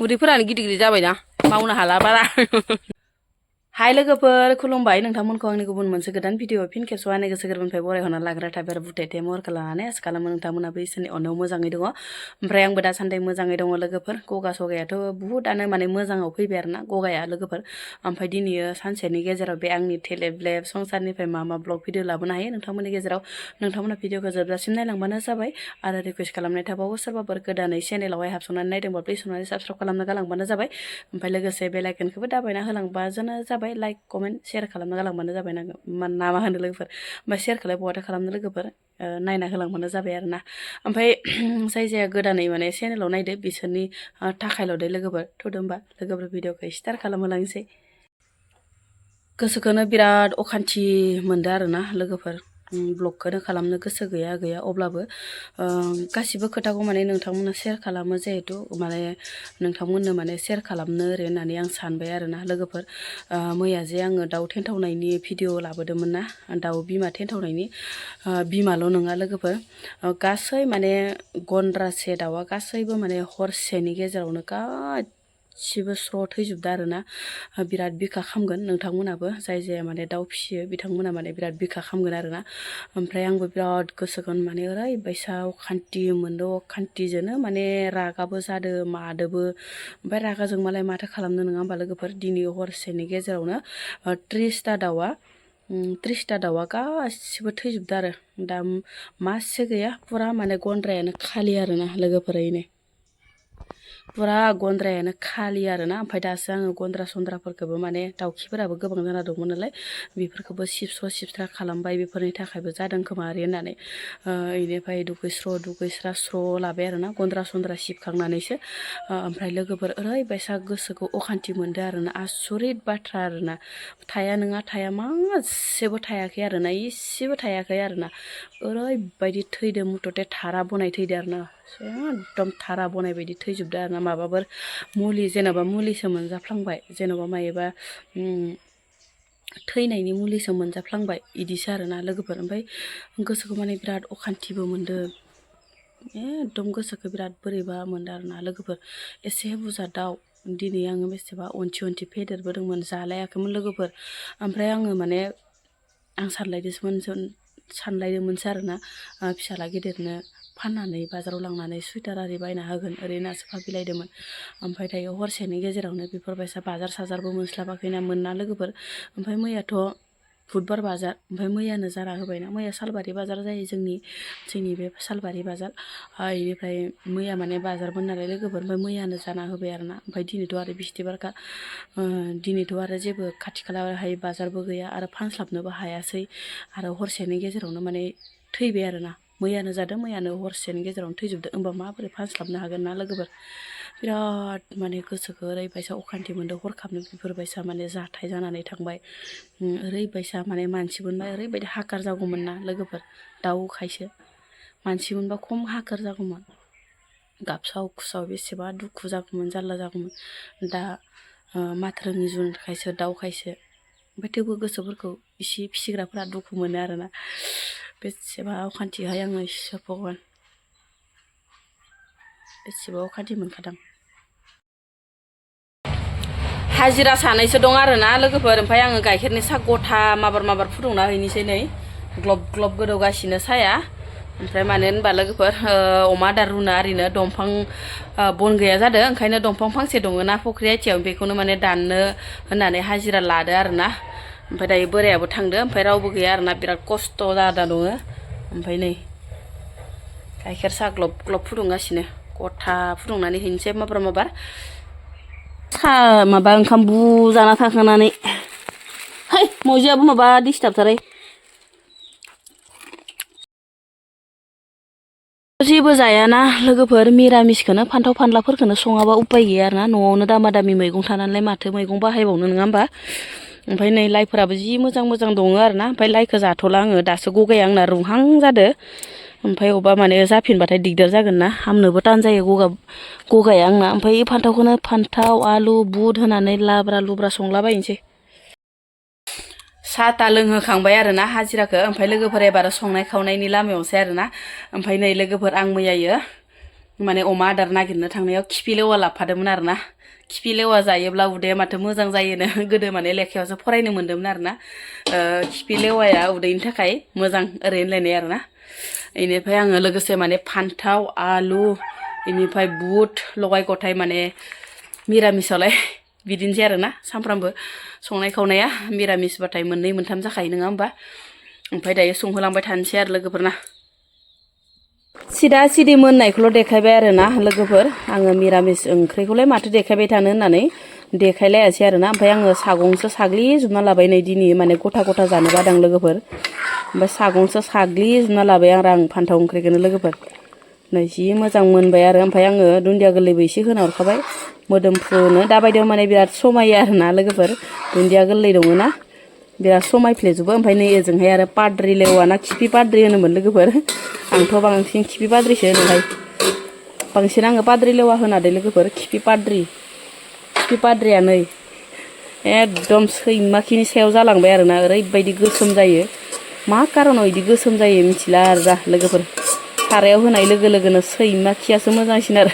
उदैफोरानो गिदिर गिदिर जाबायना मावनो हाला बारा हाय लोगोफोर खुलुमबाय नोंथांमोनखौ आंनि गुबुन मोनसे गोदान भिडिअ फिन खेबस' आंनि गोसो गोरबोनिफ्राय बरायहरना लाग्रा थाबाय बुथायथे महरखौ लानानै आसा खालामो नोंथांमोनाबो इसोरनि अननायाव मोजाङै दङ ओमफ्राय आंबो दासान्दि मोजाङै दङ लोगोफोर गगा सगायाथ' बुहुदआनो माने मोजाङाव फैबाय आरोना गगाया लोगोफोर ओमफ्राय दिनै सानसेनि गेजेराव बे आंनि टेलेब्लेब संसारनिफ्राय मा मा ब्लग भिडिअ लाबोनो हायो नोंथांमोननि गेजेराव नोंथांमोना भिडिअखौ जोबजासिम नायलांबानो जाबाय आरो रिकुवेस्ट खालामनाय थाबावो सोरबाफोर गोदानै चेनेलावहाय हाबसंनानै नायदोंबा प्लिज संनानै साबस्क्राइब खालामना गालांबानो जाबाय ओमफ्राय लोगोसे बेल आइकनखौबो दाबायना होलांबानो जाबाय लाइक कमेन्ट शेयार खालामना गालांबानो जाबाय ना मा होनो लोगोफोर ओमफ्राय शेयारखौलाय बहाथो खालामनो लोगोफोर नायना होलांबानो जाबाय आरोना ओमफ्य जाय जाया गोदानै माने चेनेलाव नायदो बिसोरनि थाखायल' दे लोगोफोर थुदो होमबा लोगोफोर भिडिअखौ स्टार्ट खालामहोलांसै गोसोखौनो बिराद अखान्थि मोनदो आरोना लोगोफोर ब्लगखौनो खालामनो गोसो गैया अब्लाबो गासिबो खोथाखौ माने नोंथांमोना शेयार खालामो जिहेतु माने नोंथांमोननो माने शेयार खालामनो ओरै होननानै आं सानबाय आरोना लोगोफोर मैया जे आङो दाउ थेन्थावनायनि भिडिअ लाबोदोंमोन ना दाउ बिमा थेन्थावनायनि बिमाल' नङा लोगोफोर गासै माने गन्द्रासे दाउआ गासैबो माने हरसेनि गेजेरावनो गासिबो स्र' थैजोबदो आरोना बिराद बिखा खामगोन नोंथांमोनाबो जाय जाया माने दाउ फिसियो बिथांमोना माने बिराद बिखा खामगोन आरोना ओमफ्राय आंबो बिराद गोसोखौनो माने ओरैबायसा अखान्थि मोनदो अखान्थिजोंनो माने रागाबो जादो मादोबो ओमफ्राय रागाजों मालाय माथो खालामनो नङा होमबा लोगोफोर दिनै हरसेनि गेजेरावनो 30टा दाउआ गासिबो थैजोबदो आरो दा मासे गैया फुरा माने गन्द्रायानो खालि आरोना लोगोफोरैनो फुरा गन्द्रायानो खालि आरोना ओमफ्राय दासो आङो गन्द्रा सन्द्राफोरखौबो माने दाउखिफोराबो गोबां जाना दंमोन नालाय बेफोरखौबो सिबस्रा खालामबाय बेफोरनि थाखायबो जादों खोमा ओरै होननानै बेनिफ्राय दुगैस्रा स्र' लाबाय आरोना गन्द्रा सन्द्रा सिबखांनानैसो ओमफ्राय लोगोफोर ओरैबायसा गोसोखौ अखान्थि मोनदो आरोना आसरित बाथ्रा आरोना थाया मासेबो थायाखै आरोना इसेबो थायाखै आरोना ओरैबायदि थैदो मुथथे थारा बनाय थैदो आरोना एकदम थारा बनाय बायदि थैजोबदो आरोना माबाफोर मुलि जेनेबा मुलिसो मोनजाफ्लांबाय जेनेबा मायोबा थैनायनि मुलिसो मोनजाफ्लांबाय इदिसो आरोना लोगोफोर ओमफ्राय गोसोखौ माने बिराद अखान्थिबो मोनदो एकदम गोसोखौ बिराद बोरैबा मोनदो आरोना लोगोफोर एसे बुरजा दाउ दिनै आङो बेसेबा अनथि फेदेरबोदोंमोन जालायाखैमोन लोगोफोर ओमफ्राय आङो माने आं सानलायदोंमोनसो आरोना फिसाला गेदेरनो फाननानै बाजाराव लांनानै सुइटार आरि बायना होगोन ओरैनो भाबिलायदोंमोन ओमफ्राय दायो हरसेनि गेजेरावनो बेफोरबायसा बाजार साजारबो मोनस्लाबाखैना मोनना लोगोफोर ओमफ्राय मैयाथ' बुधबार बाजार ओमफ्राय मैयानो जाना होबायना मैया सालबारि बाजार जायो जोंनि बे सालबारि बाजार बेनिफ्राय मैया माने बाजारमोन नालाय लोगोफोर ओमफ्राय मैयानो जाना होबाय आरोना ओमफ्राय दिनैथ' आरो बिस्थिबारखा दिनैथ' आरो जेबो खाथि खालाहाय बाजारबो गैया आरो फानस्लाबनोबो हायासै आरो हरसेनि गेजेरावनो माने थैबाय आरोना मैयानो जादों मैयानो हरसेनि गेजेरावनो थैजोबदो होमबा माबोरै फानस्लाबनो हागोन ना लोगोफोर बिराद माने गोसोखौ ओरैबायसा अखान्थि मोनदों हरखाबनो बेफोरबायसा माने जाथाय जानानै थांबाय ओरैबायसा माने मानसि मोनबा ओरैबायदि हाकार जागौमोन ना लोगोफोर दाउखायसो मानसि मोनबा खम हाकार जागौमोन गाबसाव खुसाव बेसेबा दुखु जागौमोन जारला जागौमोन दा माथो रोङि जुनारखायसो दाउखायसो ओमफ्राय थेवबो गोसोफोरखौ इसे फिसिग्राफोरा दुखु मोनो आरोना बेसेबा अखान्थिहाय आङो इसोर भगवान बेसेबा अखान्थि मोनखादों हाजिरा सानैसो दं आरोना लोगोफोर ओमफ्राय आङो गाइखेरनि साहा गथा माबार फुदुंना हैनोसै नै ग्लब ग्लब गोदौगासिनो साया ओमफ्राय मानो होनबा लोगोफोर अमा आदार रुनो आरिनो दंफां बन गैया जादों ओंखायनो दंफां फांसे दङ ना फुख्रि आइथियाव बेखौनो माने दाननो होननानै हाजिरा लादो आरोना ओमफ्राय दायो बोरायाबो थांदो ओमफ्राय रावबो गैया आरोना बिराद खस्थ' जाना दङ ओमफ्राय नै गाइखेर साहा ग्लब ग्लब फुदुंगासिनो गथा फुदुंनानै हैनोसै माबार माबा ओंखाम बुजाना थांखांनानै है मजियाबो माबा डिस्टार्बथारै जेबो जायाना लोगोफोर मिरामिसखौनो फान्थाव फानलाफोरखौनो सङाबा उपाय गैया आरोना न'आवनो दामा मैगं थानानैलाय माथो मैगं बाहायबावनो नङा होमबा ओमफ्राय नै लाइफोराबो जि मोजां दङ आरोना ओमफ्राय लाइखौ जाथ'ला आङो दासो गगाया आंना रुंहां जादो ओमफ्राय अबेबा माने जाफिनबाथाय दिगदार जागोन ना हामनोबो तान जायो गगाया आंना ओमफ्राय फान्थावखौनो फान्थाव आलु बुट होनानै लाब्रा लुब्रा संलाबायनोसै साहा ता लोंहोखांबाय आरोना हाजिराखौ ओमफ्राय लोगोफोर एबार संनाय खावनायनि लामायावसै आरोना ओमफ्राय नै लोगोफोर आं मैयायो माने अमा आदार नागिरनो थांनायाव खिफि लेवा लाफादोंमोन आरोना खिफि लेवा जायोब्ला उदैया माथो मोजां जायोनो गोदो माने लेखायावसो फरायनो मोन्दोंमोन आरोना खिफि लेवाया उदैनि थाखाय मोजां ओरै होनलायनाय आरोना इनिफ्राय आङो लोगोसे माने फान्थाव आलु इनिफ्राय बुट लगाय गथाय माने मिरामिसावलाय बिदिनोसै आरोना सानफ्रामबो संनाय खावनाया मिरामिसबाथाय मोननै मोनथाम जाखायो नङा होमबा ओमफ्राय दायो संहोलांबाय थानोसै आरो लोगोफोरना सिदा सिदि मोननायखौल' देखायबाय आरोना लोगोफोर आङो मिरामिस ओंख्रिखौलाय माथो देखायबाय थानो होननानै देखायलायासै आरोना ओमफ्राय आङो सागंसो साग्लिजोबना लाबाय नै दिनै माने गथा गथा जानो बादों लोगोफोर ओमफ्राय सागंसो साग्लिजोबना लाबाय आं फान्थाव ओंख्रिखौनो लोगोफोर नै जि मोजां मोनबाय आरो ओमफ्राय आङो दुन्दिया गोरलैबो एसे होना हरखाबाय मोदोमफ्रुनो दाबायदियाव माने बिराद समायो आरोना लोगोफोर दुन्दिया गोरलै दङना बिराद समायफ्लेजोबो ओमफ्राय नै ओजोंहाय आरो पाद्रि लेवा ना खिफि पाद्रि होनोमोन लोगोफोर आंथ' बांसिन खिफि पाद्रिसो होनोहाय बांसिन आङो पाद्रि लेवा होनादे लोगोफोर खिफि पाद्रिया नै एकदम सैमाखिनि सायाव जालांबाय आरोना ओरैबायदि गोसोम जायो मा कारनाव बिदि गोसोम जायो मिथिला आरो जा लोगोफोर सारायाव होनाय लोगो लोगोनो सैमाखियासो मोजांसिन आरो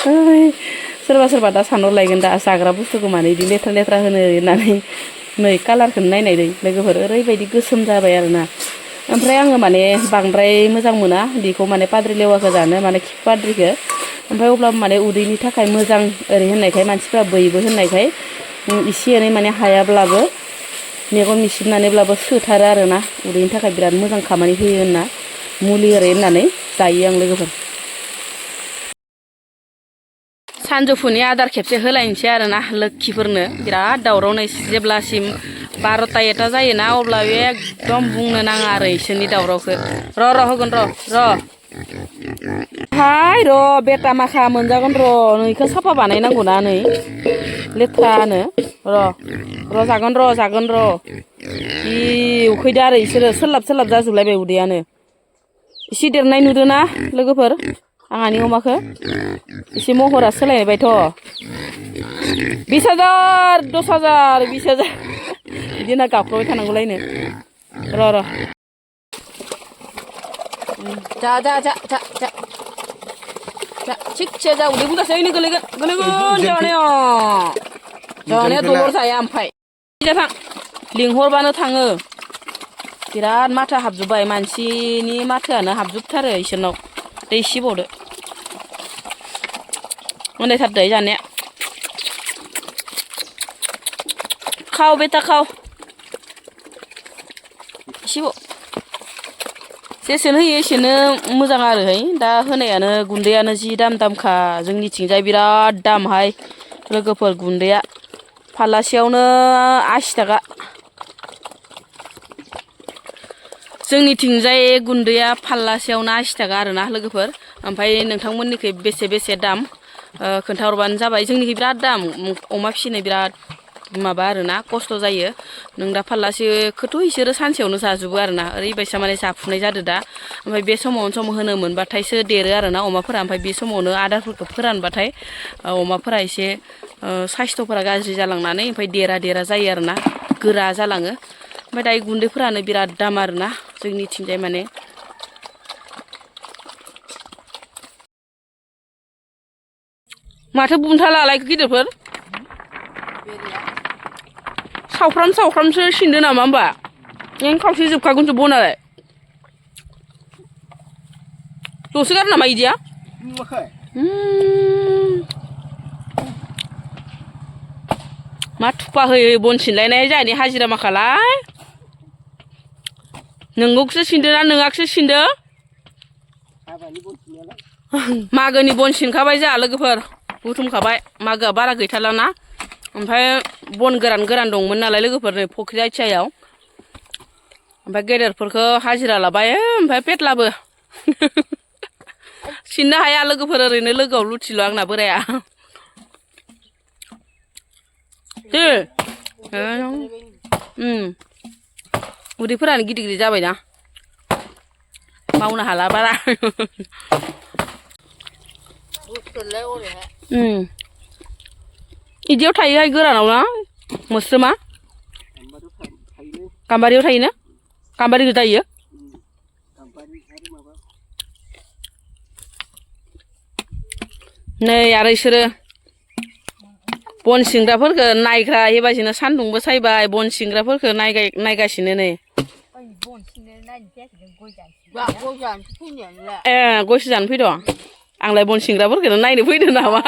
सोरबा सोरबा दा सानहरलायगोन दा जाग्रा बुस्थुखौ माने बिदि लेथ्रा लेथ्रा होनो होननानै नै कालारखौनो नायनाय दै लोगोफोर ओरैबायदि गोसोम जाबाय आरोना ओमफ्राय आङो माने बांद्राय मोजां मोना बेखौ माने पाद्रि लेवाखौ जानो माने खिफि पाद्रिखौ ओमफ्राय अब्लाबो माने उदैनि थाखाय मोजां ओरै होननायखाय मानसिफ्रा बैबो होननायखाय एसे एनै माने हायाब्लाबो मेगन मिसिबनानैब्लाबो सोथारो आरोना उदैनि थाखाय बिराद मोजां खामानि होयो होनना मुलि ओरै होननानै जायो आं लोगोफोर सानजौफुनि आदार खेबसे होलायनोसै आरोना लोक्षिफोरनो बिराद दावराव नै जेब्लासिम 12ता 1ता जायोना अब्ला एकदम बुंनो नाङा आरो इसोरनि दावरावखौ र' होगोन र' हाय र' बेटा माखा मोनजागोन र' नैखौ साफा बानायनांगौना नै लेथ्रानो र' जागोन र' इ उखैदो आरो इसोरो सोलाब जाजोबलायबाय उदैयानो एसे देरनाय नुदोना लोगोफोर आंहानि अमाखौ एसे महरा सोलायबायथ' 20,000 10,000 20,000 बिदि होनना गाबख्रावबाय थानांगौलायनो र' जा थिगसे जा उदै बुंजासै नै गोलैगोन जानाया दलर जाया ओमफ्राय थां लिंहरबानो थाङो बिराद माथो हाबजोब्बाय मानसिनि माथोआनो हाबजोबथारो इसोरनाव दै एसे बावदो मोनलायथारदो जानाया खाव बेटा खाव एसेबाव जेसेनो होयो एसेनो मोजां आरोहाय दा होनायानो गुन्दैयानो जि दामखा जोंनिथिंजाय बिराद दामहाय लोगोफोर गुन्दैया फाल्लासेयावनो 80 थाखा जोंनिथिंजाय गुन्दैया फाल्लासेयावनो 80 थाखा आरोना लोगोफोर ओमफ्राय नोंथांमोननिखै बेसे दाम खोन्थाहरबानो जाबाय जोंनिखै बिराद दाम अमा फिसिनो बिराद माबा आरोना खस्थ' जायो नों दा फाल्लासेखौथ' इसोरो सानसेयावनो जाजोबो आरोना ओरैबायसा माने जाफुनाय जादो दा ओमफ्राय बे समावनो सम होनो मोनबाथायसो देरो आरोना अमाफोरा ओमफ्राय बे समावनो आदारफोरखौ फोरानबाथाय अमाफोरा एसे साइस्थ'फोरा गाज्रि जालांनानै ओमफ्राय देरा जायो आरोना गोरा जालाङो ओमफ्राय दायो गुन्दैफोरानो बिराद दाम आरोना जोंनिथिंजाय माने माथो बुंथा लालायखो गिदिरफोर सावफ्रामसो सिनदो नामा होमबा नों खावसे जोबखागोनसो बनालाय दसे गार नामा इदिया मा थुफा होयो बन सिनलायनाय जाहानि हाजिरा माखालाय नोंगौखौसो सिनदो ना नोंआखौसो सिनदो मागोनि बन सिनखाबाय जोंहा लोगोफोर बुथुमखाबाय मागोआ बारा गैथारलाना ओमफ्राय बन गोरान दंमोन नालाय लोगोफोर नै फख्रि आथियायाव ओमफ्राय गेदेरफोरखौ हाजिरा लाबाय ओमफ्राय पेटलाबो सिननो हाया लोगोफोर ओरैनो लोगोआव लुथिल' आंना बोराया उदैफोरानो गिदिर जाबायना मावनो हाला बारा इदियाव थायोहाय गोरानाव ना मोस्रोमा गाम्बारियाव थायोना गाम्बारि गोजा इयो नै आरो इसोरो बन सिंग्राफोरखौ नायग्रा बेबायदिनो सान्दुंबो सायबाय बन सिंग्राफोरखौ नायगासिनो नै ए गयसो जानो फैदों आंलाय बन सिंग्राफोरखौनो नायनो फैदों नामा